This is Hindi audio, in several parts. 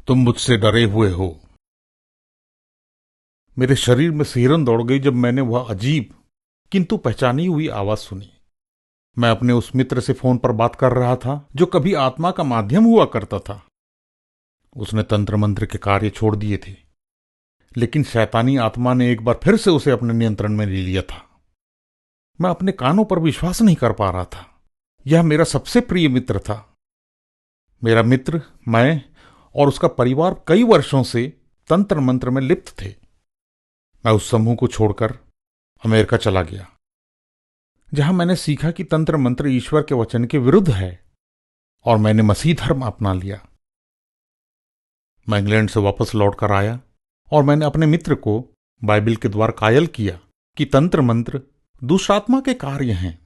तुम मुझसे डरे हुए हो। मेरे शरीर में सिहरन दौड़ गई जब मैंने वह अजीब किंतु पहचानी हुई आवाज सुनी। मैं अपने उस मित्र से फोन पर बात कर रहा था जो कभी आत्मा का माध्यम हुआ करता था। उसने तंत्र मंत्र के कार्य छोड़ दिए थे, लेकिन शैतानी आत्मा ने एक बार फिर से उसे अपने नियंत्रण में ले लिया था। मैं अपने कानों पर विश्वास नहीं कर पा रहा था। यह मेरा सबसे प्रिय मित्र था। मेरा मित्र, मैं और उसका परिवार कई वर्षों से तंत्र मंत्र में लिप्त थे। मैं उस समूह को छोड़कर अमेरिका चला गया, जहां मैंने सीखा कि तंत्र मंत्र ईश्वर के वचन के विरुद्ध है, और मैंने मसीह धर्म अपना लिया। मैं इंग्लैंड से वापस लौटकर आया और मैंने अपने मित्र को बाइबल के द्वारा कायल किया कि तंत्र मंत्र दुष्टात्मा के कार्य हैं।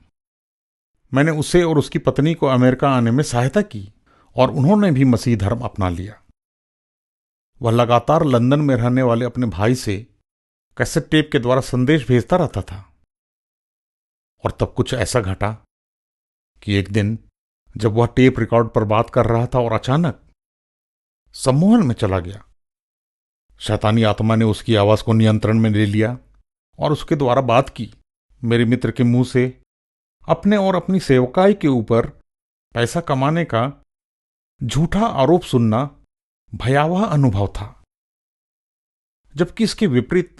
मैंने उसे और उसकी पत्नी को अमेरिका आने में सहायता की और उन्होंने भी मसीह धर्म अपना लिया। वह लगातार लंदन में रहने वाले अपने भाई से कैसेट टेप के द्वारा संदेश भेजता रहता था। और तब कुछ ऐसा घटा कि एक दिन जब वह टेप रिकॉर्ड पर बात कर रहा था और अचानक सम्मोहन में चला गया। शैतानी आत्मा ने उसकी आवाज को नियंत्रण में ले लिया और उसके द्वारा बात की। मेरे मित्र के मुंह से अपने और अपनी सेवकाई के ऊपर पैसा कमाने का झूठा आरोप सुनना भयावह अनुभव था, जबकि इसके विपरीत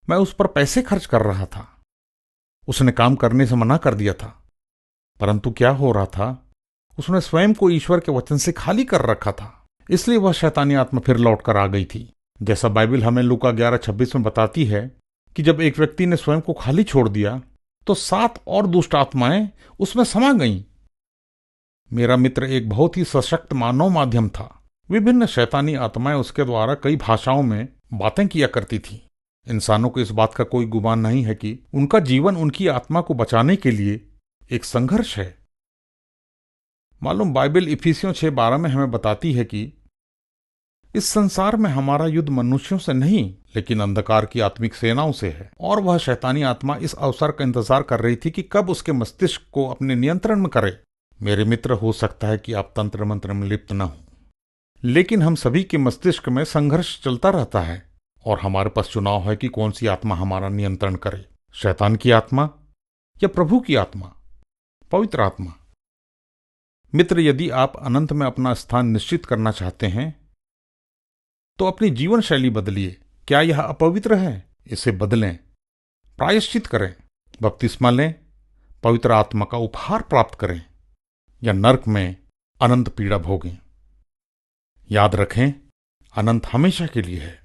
मैं उस पर पैसे खर्च कर रहा था। उसने काम करने से मना कर दिया था, परंतु क्या हो रहा था, उसने स्वयं को ईश्वर के वचन से खाली कर रखा था। इसलिए वह शैतानी आत्मा फिर लौटकर आ गई थी। जैसा बाइबल हमें लूका 11:26 में बताती है कि जब एक व्यक्ति ने स्वयं को खाली छोड़ दिया तो 7 और दुष्ट आत्माएं उसमें समा गईं। मेरा मित्र एक बहुत ही सशक्त मानव माध्यम था। विभिन्न शैतानी आत्माएं उसके द्वारा कई भाषाओं में बातें किया करती थी। इंसानों को इस बात का कोई गुमान नहीं है कि उनका जीवन उनकी आत्मा को बचाने के लिए एक संघर्ष है। मालूम बाइबल इफिसियों 6:12 में हमें बताती है कि इस संसार में हमारा युद्ध मनुष्यों से नहीं, लेकिन अंधकार की आत्मिक सेनाओं से है। और वह शैतानी आत्मा इस अवसर का इंतजार कर रही थी कि कब उसके मस्तिष्क को अपने नियंत्रण में करे। मेरे मित्र, हो सकता है कि आप तंत्र मंत्र में लिप्त न हो, लेकिन हम सभी के मस्तिष्क में संघर्ष चलता रहता है और हमारे पास चुनाव है कि कौन सी आत्मा हमारा नियंत्रण करे, शैतान की आत्मा या प्रभु की आत्मा, पवित्र आत्मा। मित्र, यदि आप अनंत में अपना स्थान निश्चित करना चाहते हैं तो अपनी जीवन शैली बदलिए। क्या यह अपवित्र है? इसे बदलें, प्रायश्चित करें, बपतिस्मा लें, पवित्र आत्मा का उपहार प्राप्त करें, या नरक में अनंत पीड़ा भोगें। याद रखें, अनंत हमेशा के लिए है।